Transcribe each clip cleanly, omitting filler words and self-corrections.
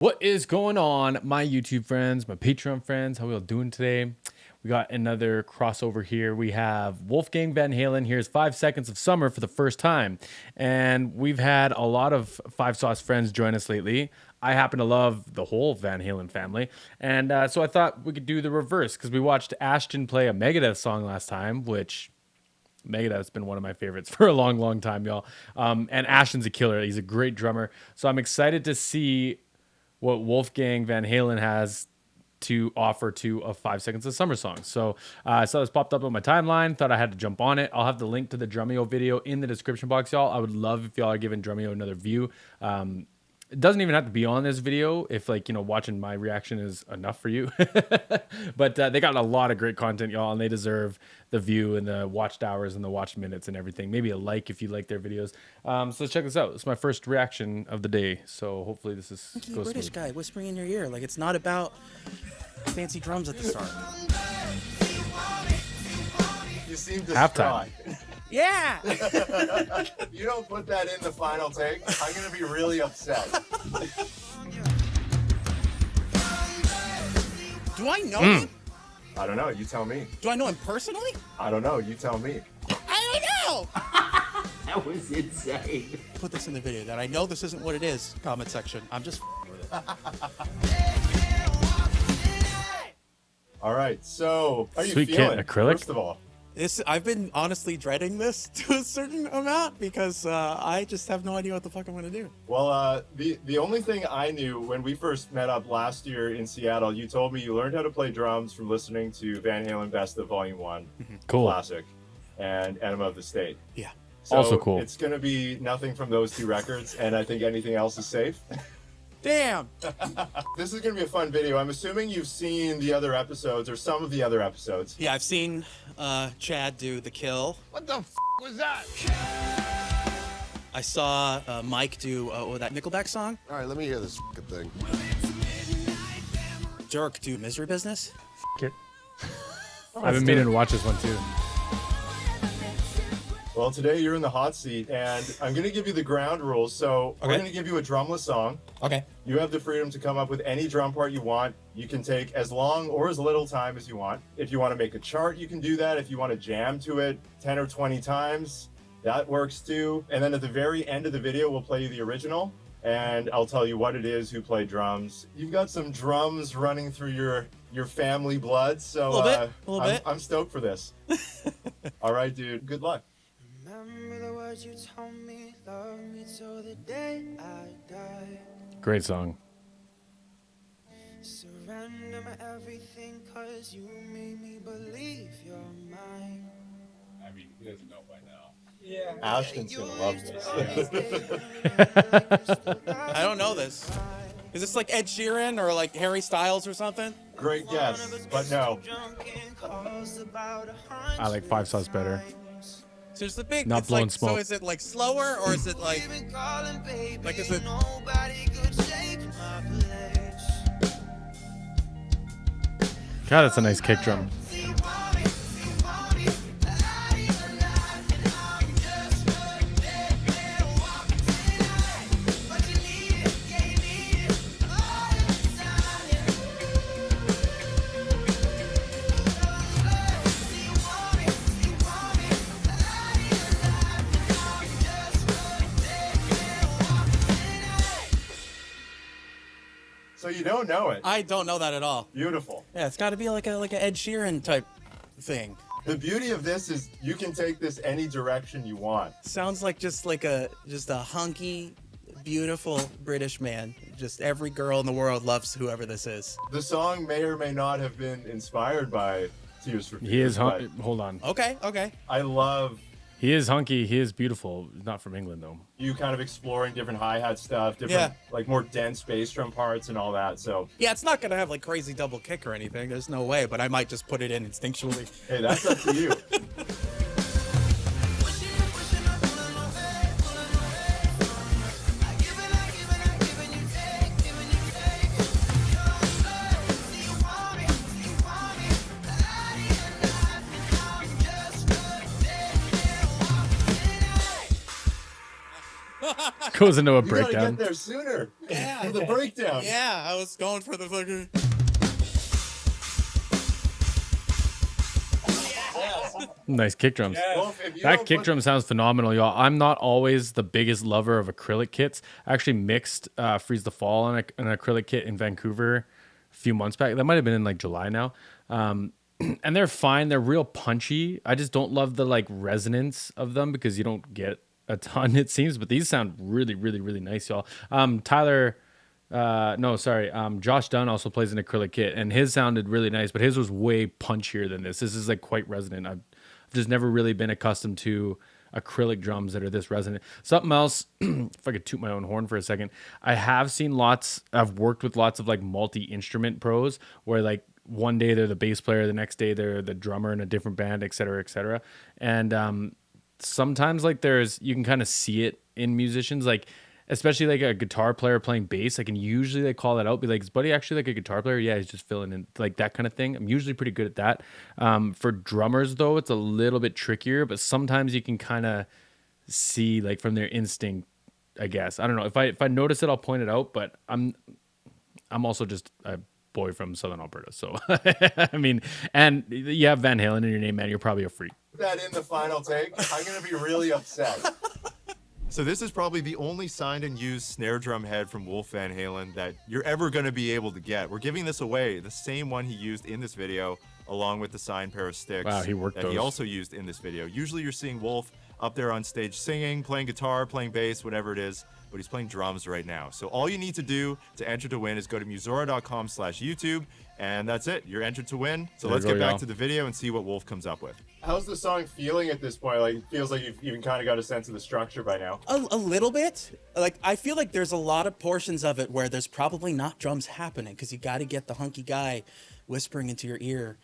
What is going on, my YouTube friends, my Patreon friends? How we all doing today? We got another crossover here. We have Wolfgang Van Halen. Here's 5 Seconds of Summer for the first time. And we've had a lot of Five Sauce friends join us lately. I happen to love the whole Van Halen family. And so I thought we could do the reverse because we watched Ashton play a Megadeth song last time, which Megadeth's been one of my favorites for a long, long time, y'all. And Ashton's a killer. He's a great drummer. So I'm excited to see what Wolfgang Van Halen has to offer to a 5 Seconds of Summer song. So I saw this popped up on my timeline, thought I had to jump on it. I'll have the link to the DRUMEO video in the description box, y'all. I would love if y'all are giving DRUMEO another view. It doesn't even have to be on this video if, like, you know, watching my reaction is enough for you. But they got a lot of great content, y'all, and they deserve the view and the watched hours and the watched minutes and everything. Maybe a like if you like their videos. So check this out. It's my first reaction of the day, so hopefully this is goes British smooth. guy whispering in your ear, like it's not about fancy drums at the start. You seem distraught. Halftime. Yeah. You don't put that in the final take, I'm gonna be really upset. Do I know him? I don't know, you tell me. Do I know him personally? I don't know, you tell me. I don't know. That was insane. Put this in the video that I know this isn't what it is. Comment section. I'm just with it. All right, so how are you Sweet kit, feeling? acrylic? First of all, I've been honestly dreading this to a certain amount because I just have no idea what the fuck I'm gonna do. well, the only thing I knew when we first met up last year in Seattle, you told me you learned how to play drums from listening to Van Halen Best of Volume 1, Cool. Classic, and Enema of the State. Yeah. So Also cool. It's gonna be nothing from those two records, and I think anything else is safe. Damn. This is going to be a fun video. I'm assuming you've seen the other episodes or some of the other episodes. Yeah, I've seen Chad do The Kill. What the was that? I saw Mike do that Nickelback song. All right, let me hear this thing. Dirk do Misery Business. I've been meaning to watch this one too. Well, today you're in the hot seat, and I'm going to give you the ground rules. So we're Okay. going to give you a drumless song. Okay. You have the freedom to come up with any drum part you want. You can take as long or as little time as you want. If you want to make a chart, you can do that. If you want to jam to it 10 or 20 times, that works too. And then at the very end of the video, we'll play you the original, and I'll tell you what it is, who played drums. You've got some drums running through your family blood, so A little bit. I'm stoked for this. All right, dude. Good luck. Remember the words you told me, love me till the day I die. Great song. Surrender my everything, cause you made me believe you're mine. I mean, he doesn't know by now. Yeah. Ashton's gonna love this. I don't know this. Is this like Ed Sheeran or like Harry Styles or something? Great guess, but no. I like Five Sauce better. So there's the big. Not it's blowing like, smoke. So is it like slower or is it like is it? God, that's a nice kick drum. So you don't know it. I don't know that at all. Beautiful. Yeah, it's got to be like a Ed Sheeran type thing. The beauty of this is you can take this any direction you want. Sounds like just a hunky, beautiful British man. Just every girl in the world loves whoever this is. The song may or may not have been inspired by Tears for Fears. He is but hold on. Okay. I love He is hunky. He is beautiful. Not from England though. you kind of exploring different hi-hat stuff, different like more dense bass drum parts and all that. So Yeah, it's not gonna have like crazy double kick or anything. There's no way, but I might just put it in instinctually. hey, that's up to you. Goes into a You gotta breakdown. get there sooner. Yeah. For the breakdown. Yeah, I was going for the fucking. Nice kick drums. Well, if you That don't kick put- drum sounds phenomenal, y'all. I'm not always the biggest lover of acrylic kits. I actually mixed Freeze the Fall on an acrylic kit in Vancouver a few months back. That might have been in like July now. And they're fine. They're real punchy. I just don't love the like resonance of them because you don't get a ton, it seems. But these sound really, really, really nice, y'all. Josh Dunn also plays an acrylic kit, and his sounded really nice, but his was way punchier than this. This is like quite resonant. I've just never really been accustomed to acrylic drums that are this resonant. Something else, if I could toot my own horn for a second, I've worked with lots of like multi-instrument pros where like one day they're the bass player, the next day they're the drummer in a different band, et cetera, et cetera. And sometimes like you can kind of see it in musicians, like especially like a guitar player playing bass. I can usually like call that out, be like, is Buddy actually like a guitar player? Yeah, he's just filling in, like that kind of thing. I'm usually pretty good at that. For drummers though, it's a little bit trickier, but sometimes you can kind of see like from their instinct, I guess. I don't know. If I notice it, I'll point it out, but I'm also just a boy from Southern Alberta. So, I mean, and you have Van Halen in your name, man. You're probably a freak. that in the final take, I'm gonna be really upset. So this is probably the only signed and used snare drum head from Wolf Van Halen that you're ever going to be able to get. We're giving this away, the same one he used in this video, along with the signed pair of sticks Wow, he worked that he those. also used in this video. Usually you're seeing Wolf up there on stage singing, playing guitar, playing bass, whatever it is, but he's playing drums right now. So all you need to do to enter to win is go to musora.com/YouTube, and that's it. You're entered to win. So There let's you go, get back y'all. to the video and see what Wolf comes up with. How's the song feeling at this point? Like, it feels like you've even kind of got a sense of the structure by now. A little bit. Like, I feel like there's a lot of portions of it where there's probably not drums happening because you got to get the hunky guy whispering into your ear.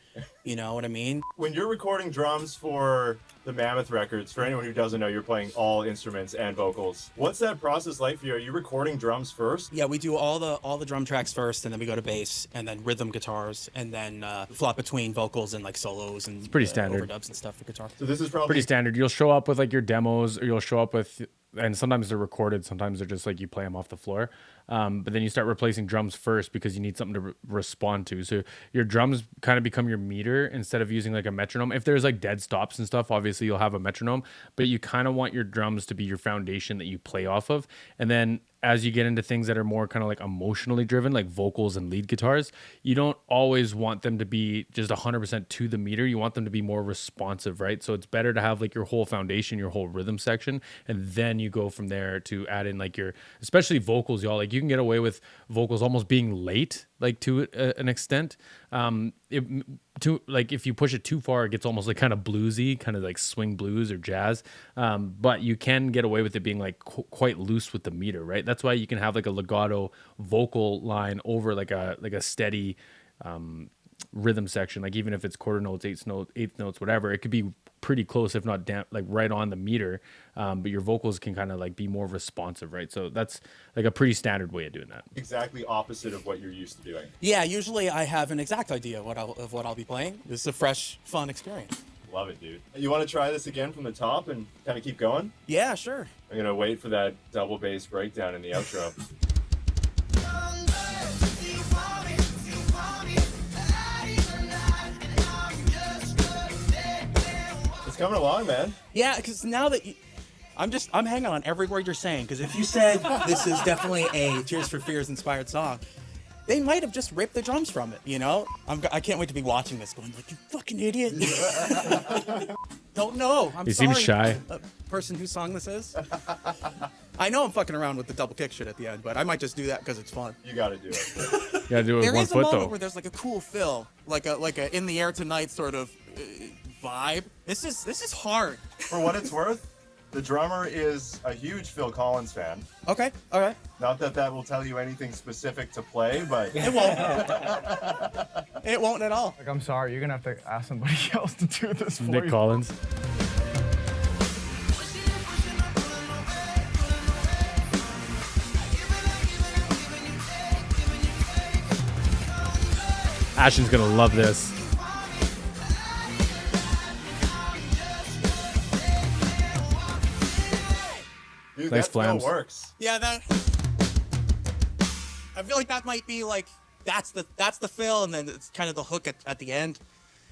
You know what I mean? When you're recording drums for the Mammoth records, for anyone who doesn't know, you're playing all instruments and vocals. What's that process like for you? Are you recording drums first? Yeah, we do all the drum tracks first, and then we go to bass, and then rhythm guitars, and then flop between vocals and like solos and pretty standard. overdubs and stuff for guitar. So this is probably Pretty standard. You'll show up with like your demos, or you'll show up with, and sometimes they're recorded, sometimes they're just like you play them off the floor. But then you start replacing drums first because you need something to respond to. So your drums kind of become your meter instead of using like a metronome. If there's like dead stops and stuff, obviously you'll have a metronome, but you kind of want your drums to be your foundation that you play off of. And then as you get into things that are more kind of like emotionally driven, like vocals and lead guitars, you don't always want them to be just 100% to the meter. You want them to be more responsive, right? So it's better to have like your whole foundation, your whole rhythm section, and then you go from there to add in like your, especially vocals, y'all. Like you can get away with vocals almost being late, like to an extent. If you push it too far, it gets almost like kind of bluesy, kind of like swing blues or jazz. But you can get away with it being like quite loose with the meter, right? That's why you can have like a legato vocal line over like a steady rhythm section. Like even if it's quarter notes, eighth notes, whatever, it could be pretty close, if not like right on the meter. But your vocals can kind of like be more responsive, right? So that's like a pretty standard way of doing that. exactly opposite of what you're used to doing. Yeah, usually I have an exact idea of what I'll be playing. This is a fresh, fun experience. Love it, dude. You want to try this again from the top and kind of keep going? Yeah, sure. I'm gonna wait for that double bass breakdown in the outro. It's coming along, man. Yeah, because now that I'm hanging on every word you're saying, because if you said this is definitely a Tears for Fears inspired song, they might have just ripped the drums from it, you know? I can't wait to be watching this going like, you fucking idiot. Don't know. I'm He sorry. seems shy. Person whose song this is. I know I'm fucking around with the double kick shit at the end, but I might just do that because it's fun. You gotta do it. You gotta do it with There one is a foot moment though. where there's like a cool fill, like a in the air tonight sort of vibe. This is hard. For what it's worth, the drummer is a huge Phil Collins fan. Okay, all right. Not that that will tell you anything specific to play, but It won't. It won't at all. Like, I'm sorry, you're gonna have to ask somebody else to do this for Nick you. Collins. Ashton's gonna love this. dude, Dude, Nice that still flams. works. Yeah, that. I feel like that might be like that's the fill, and then it's kind of the hook at the end.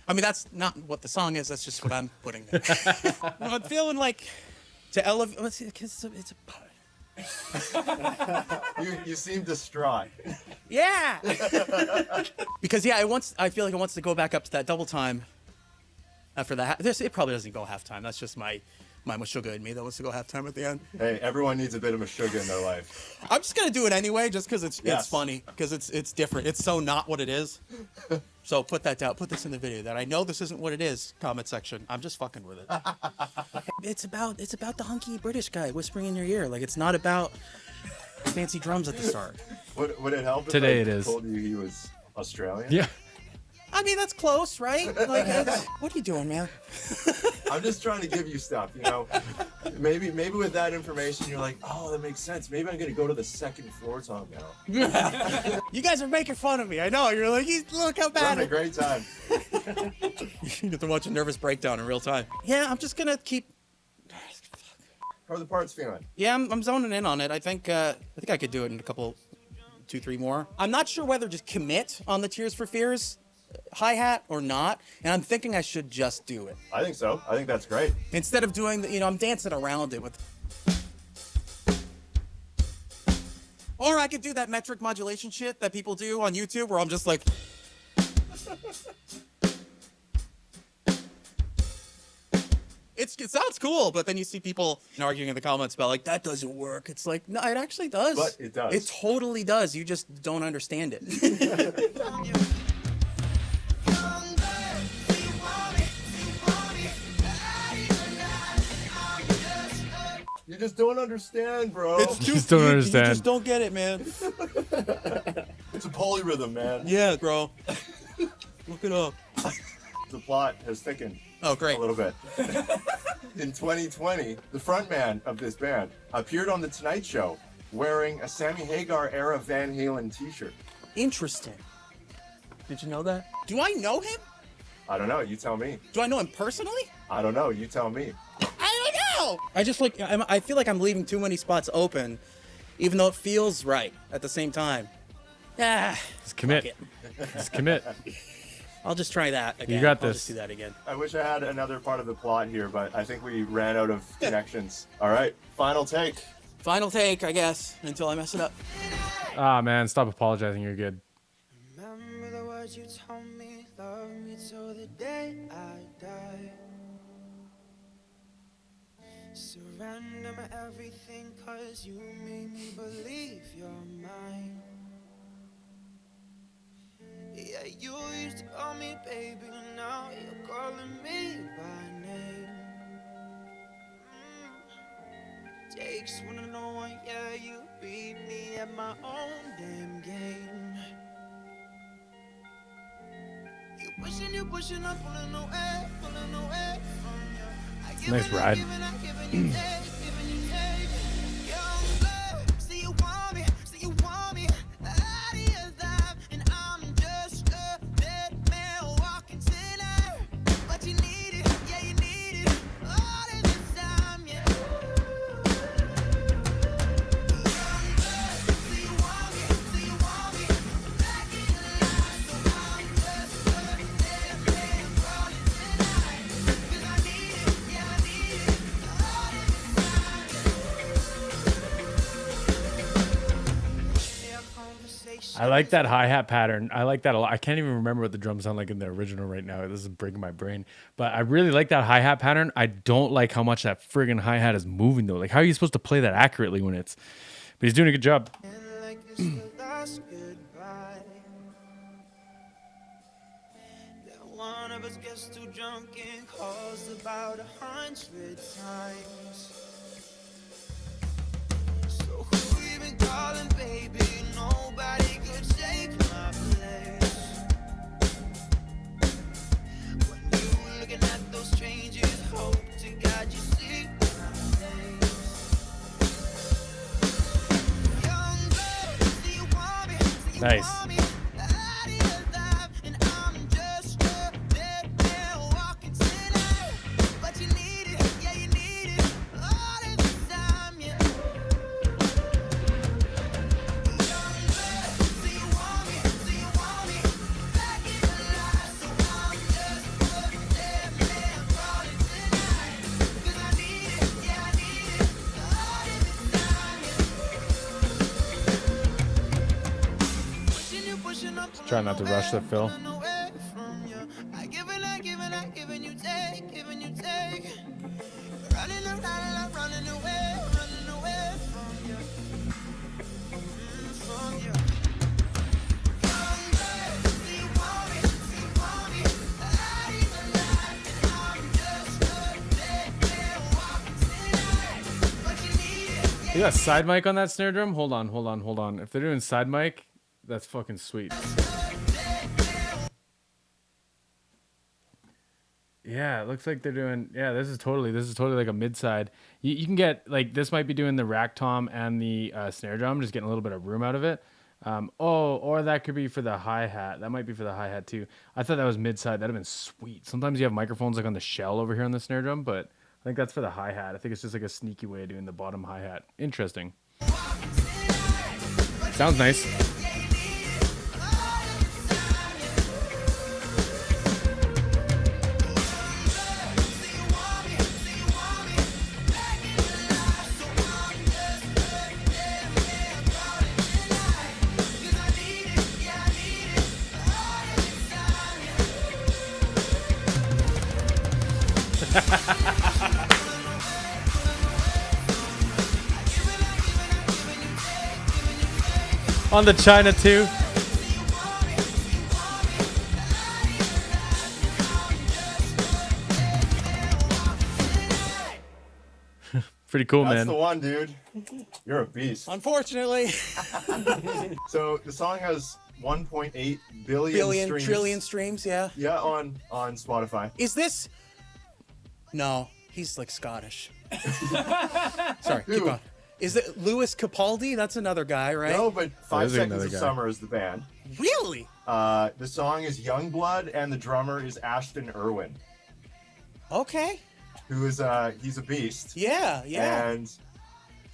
I mean, that's not what the song is. That's just what I'm putting there. I'm feeling like to elevate. It's You seem distraught. yeah. Because yeah, I feel like it wants to go back up to that double time. After that, it probably doesn't go halftime. That's just my Meshuggah in me that wants to go halftime at the end. Hey, everyone needs a bit of Meshuggah in their life. I'm just gonna do it anyway, just because it's Yes. funny, because it's different. It's so not what it is. So put that down. Put this in the video. That I know this isn't what it is. Comment section. I'm just fucking with it. It's about the hunky British guy whispering in your ear. Like it's not about fancy drums at the start. Would it help if Today I it is. told you he was Australian? Yeah. I mean that's close, right? Like what are you doing, man? I'm just trying to give you stuff, you know. Maybe with that information, you're like, oh, that makes sense. Maybe I'm gonna go to the second floor talk now. You guys are making fun of me. I know. You're like, look how We're bad. having a great time. You get to watch a nervous breakdown in real time. Yeah, I'm just gonna keep. How are the parts feeling? Yeah, I'm zoning in on it. I think I could do it in a couple, 2-3 more. I'm not sure whether to commit on the Tears for Fears hi-hat or not, and I'm thinking I should just do it. I think so. I think that's great. Instead of doing the, I'm dancing around it with. Or I could do that metric modulation shit that people do on YouTube where I'm just like. It sounds cool, but then you see people arguing in the comments about like, that doesn't work. It's like, no, it actually does. But it does. It totally does. You just don't understand it. You just don't understand, bro. It's too Just don't you understand. just don't get it, man. It's a polyrhythm, man. Yeah, bro. Look it up. The plot has thickened Oh, great. a little bit. In 2020, the frontman of this band appeared on The Tonight Show wearing a Sammy Hagar era Van Halen t-shirt. Interesting. Did you know that? Do I know him? I don't know. You tell me. Do I know him personally? I don't know. You tell me. I don't know. I just like I feel like I'm leaving too many spots open, even though it feels right at the same time. Ah, Just commit. fuck it. Just commit. I'll just try that again. got I'll this. just do that again. I wish I had another part of the plot here, but I think we ran out of connections. All right. Final take. Final take, I guess, until I mess it up. Ah, man, stop apologizing. You're good. Remember the words you told me, love me till the day I die. Surrender my everything, cause you made me believe you're mine. Yeah, you used to call me baby, now you're calling me by name. Takes one to know one, yeah, you beat me at my own damn game. You pushing, I'm pulling away from you. I give Nice it, ride. I'm giving you take. Young blood, see you want me, out of your life, and I'm just a dead man walking tonight. But you need it, yeah, you need it, all of the time, yeah. Young blood, see you want me, back in your life, so I'm just a dead man walking tonight. 'Cause I need it, yeah, I need it, all of the time, yeah. Conversation. I like that hi-hat pattern. I like that a lot. I can't even remember what the drums sound like in the original right now. This is breaking my brain. But I really like that hi-hat pattern. I don't like how much that friggin' hi-hat is moving though. Like how are you supposed to play that accurately when it's... But he's doing a good job. And like it's the last goodbye. Then one of us gets too drunk and calls about 100 times. So who you been calling, baby? Nobody could take my place. When you were looking at those strangers, hope to God you see my face. Young blood, see you want me, see you Nice. want me, out of your life, and I'm just a dead man walking tonight. But you need it, yeah, you need it, all of the time, yeah. Try not to rush the fill. I give and I give and I give and you take, giving you take. Running around and I'm running away from you. From you. Young blood, see you want me, see you want me. I ain't alive and I'm just a dead man walking tonight. But you need it, You got side mic on that snare drum? Hold on. If they're doing side mic, that's fucking sweet. Yeah, it looks like they're doing. Yeah, this is totally like a mid side. You can get like this might be doing the rack tom and the snare drum, just getting a little bit of room out of it. Or that could be for the hi hat. That might be for the hi hat too. I thought that was mid side. That'd have been sweet. Sometimes you have microphones like on the shell over here on the snare drum, but I think that's for the hi hat. I think it's just like a sneaky way of doing the bottom hi hat. Interesting. Sounds nice. On the China too. Pretty cool, That's man. the one, dude. You're a beast. Unfortunately, So the song has 1.8 billion streams. trillion streams. Yeah. Yeah, on Spotify. Is this? No, he's like Scottish. Sorry, keep Who? going. Is it Louis Capaldi? That's another guy, right? No, but 5 is Seconds another of guy. Summer is the band. Really? The song is Youngblood, and the drummer is Ashton Irwin, Okay. who is he's a beast. Yeah, yeah. And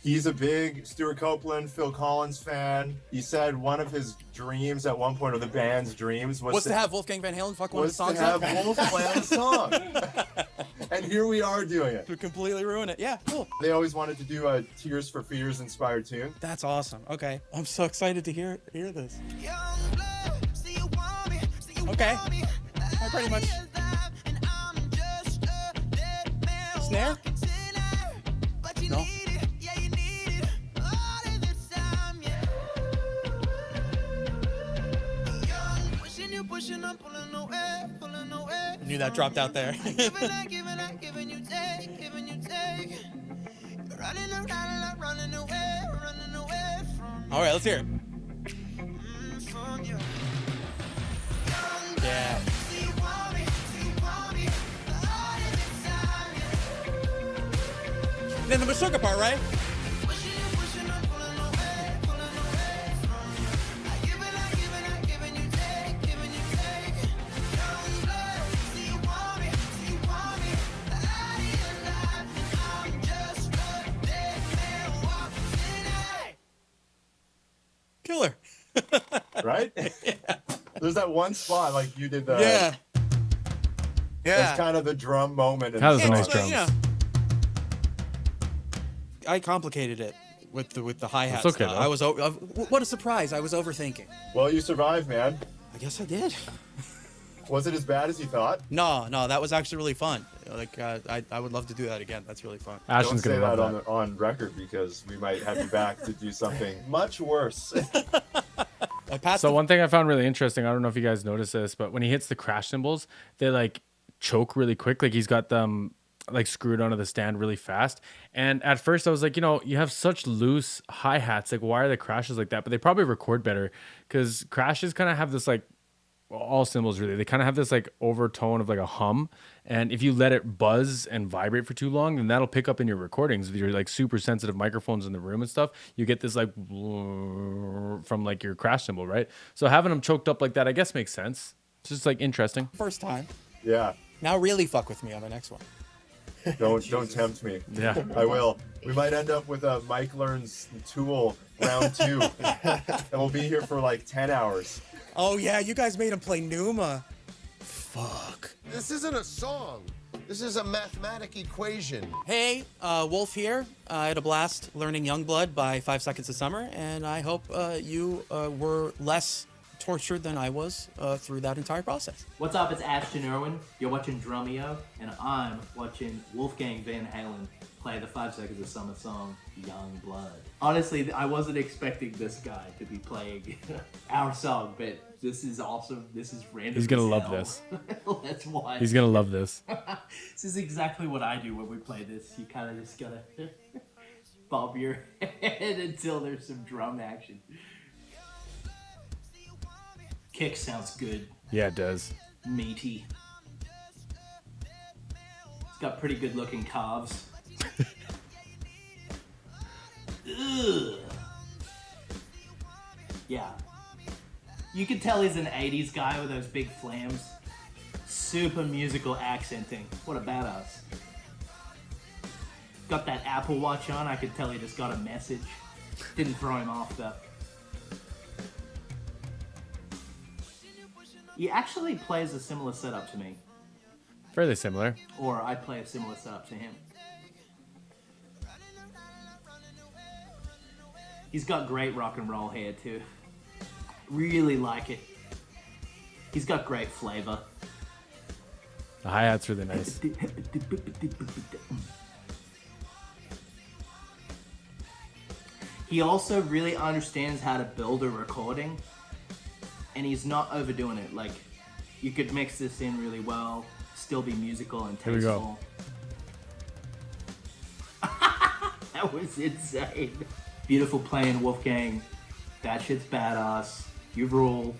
he's a big Stuart Copeland, Phil Collins fan. He said one of his dreams at one point, or the band's dreams, was Was to have Wolfgang Van Halen fuck one of the was songs to have up? Wolf play the song. And here we are doing it. To completely ruin it. Yeah, cool. They always wanted to do a Tears for Fears inspired tune. That's awesome. Okay. I'm so excited to hear this. young blood, see you want me, see you Okay. want me. I pretty much. Alive and I'm just a dead man Snare? walking tonight. But you No. need it, yeah, you need it. All of the time, yeah. Young, pushing, I'm pulling away, pulling away. I knew that dropped out there. Giving you take, giving you take. Running around and I'm running away from All right, let's hear it. from you. Yeah. See you want me, all of the time, yeah. Then the Masuka part, right? Pushing, I'm pulling away from you. I giving you take, giving you take. Young blood, see you want me, out of your life, and I'm just a dead man walking tonight. Killer. Right? There's that one spot, like you did the. Yeah. Yeah. That's kind of the drum moment. In That the was a song. nice But, drums. you know, I complicated it with the hi hats. That's okay, though. What a surprise! I was overthinking. Well, you survived, man. I guess I did. Was it as bad as you thought? No, that was actually really fun. Like I would love to do that again. That's really fun. Don't Ashton's say gonna that love that. on record, because we might have you back to do something much worse. I passed. So one thing I found really interesting, I don't know if you guys noticed this, but when he hits the crash cymbals, they like choke really quick. Like he's got them like screwed onto the stand really fast. And at first I was like, you have such loose hi-hats. Like why are the crashes like that? But they probably record better because crashes kind of have this like, all cymbals really, they kind of have this like overtone of like a hum. And if you let it buzz and vibrate for too long, then that'll pick up in your recordings with your like super sensitive microphones in the room and stuff. You get this like from like your crash cymbal, right? So having them choked up like that, I guess makes sense. It's just like interesting. first time. Yeah. Now really fuck with me on the next one. Don't tempt me. Yeah. I will. We might end up with a Mike Learns Tool round 2. And we'll be here for like 10 hours. Oh yeah, you guys made him play Numa. Fuck. This isn't a song. This is a mathematic equation. Hey, Wolf here. I had a blast learning Youngblood by 5 Seconds of Summer, and I hope you were less tortured than I was through that entire process. What's up? It's Ashton Irwin. You're watching DRUMEO, and I'm watching Wolfgang Van Halen play the 5 Seconds of Summer song, Young Blood. Honestly, I wasn't expecting this guy to be playing our song, but this is awesome. This is random. He's gonna as love hell. this. Let's watch. He's gonna love this. This is exactly what I do when we play this. You kind of just gotta bob your head until there's some drum action. Kick sounds good. Yeah, it does. Meaty. It's got pretty good looking calves. Ugh. Yeah. You can tell he's an 80s guy with those big flams. Super musical accenting. What a badass. Got that Apple Watch on. I could tell he just got a message. Didn't throw him off though. He actually plays a similar setup to me. Fairly similar. Or I play a similar setup to him. He's got great rock and roll hair too. Really like it. He's got great flavor. The hi-hat's really nice. He also really understands how to build a recording, and he's not overdoing it. Like, you could mix this in really well, still be musical and Here we tasteful. go. That was insane. Beautiful playing, Wolfgang. That shit's badass. You rule.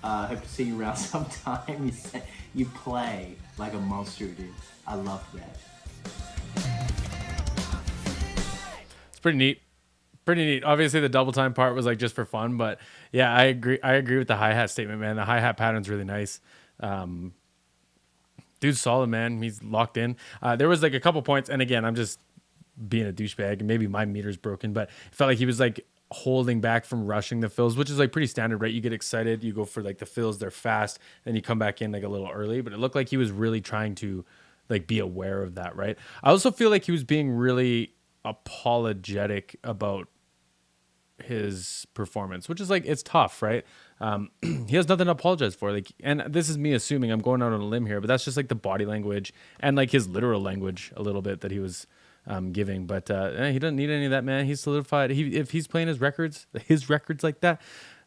Hope to see you around sometime. You play like a monster, dude. I love that. It's pretty neat. Pretty neat. Obviously, the double time part was like just for fun, but yeah, I agree. I agree with the hi-hat statement, man. The hi-hat pattern's really nice. Dude's solid, man. He's locked in. There was like a couple points, and again, I'm just being a douchebag, and maybe my meter's broken, but it felt like he was like holding back from rushing the fills, which is like pretty standard, right? You get excited, you go for like the fills, they're fast, then you come back in like a little early, but it looked like he was really trying to like be aware of that, right? I also feel like he was being really apologetic about his performance, which is like, it's tough, right? He has nothing to apologize for, like, and this is me assuming, I'm going out on a limb here, but that's just like the body language and like his literal language a little bit that he was giving, but he doesn't need any of that, man. He's solidified. If he's playing his records like that,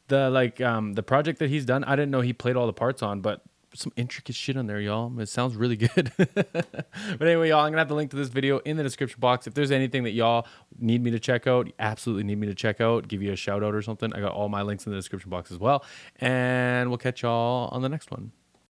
the project that he's done, I didn't know he played all the parts on, but some intricate shit on there, y'all. It sounds really good. But anyway, y'all, I'm gonna have the link to this video in the description box. If there's anything that y'all need me to check out, absolutely need me to check out, give you a shout out or something, I got all my links in the description box as well. And we'll catch y'all on the next one.